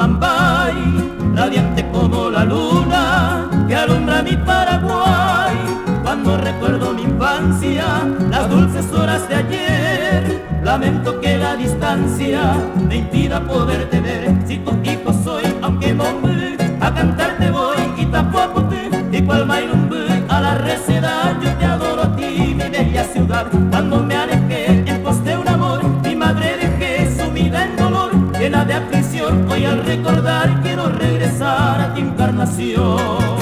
Amambay, radiante como la luna que alumbra mi Paraguay. Cuando recuerdo mi infancia, las dulces horas de ayer, lamento que la distancia me impida poderte ver. Si tu hijo soy, aunque mombre, a cantarte voy y tampoco te, y cual mairumbe a la receda. Yo te adoro a ti, mi bella ciudad. Cuando me alejé en pos de un amor, mi madre dejé sumida en dolor, llena de aflicción. Hoy al recordar quiero regresar a tu encarnación.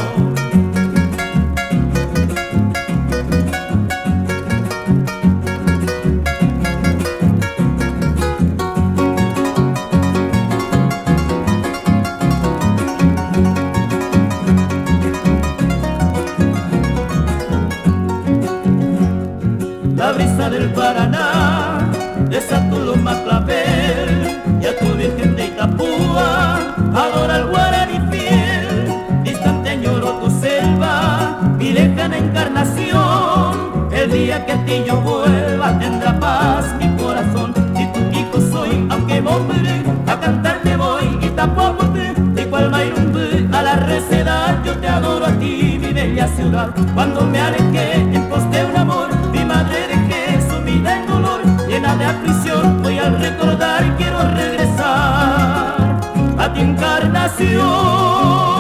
La brisa del Paraná, de Satuloma clavel, y a tu Virgen de Itapúa, adora el guaraní fiel. Distante añoro tu selva, mi lejana encarnación. El día que a ti yo vuelva tendrá paz mi corazón. Si tu hijo soy, aunque hombre, a cantarte voy y tampoco te, igual mairumbe a la receda. Yo te adoro a ti, mi bella ciudad. Cuando me alejé en pos de un amor, mi madre dejé sumida en dolor, llena de aflicción. Hoy al recordar quiero regresar a tu encarnación.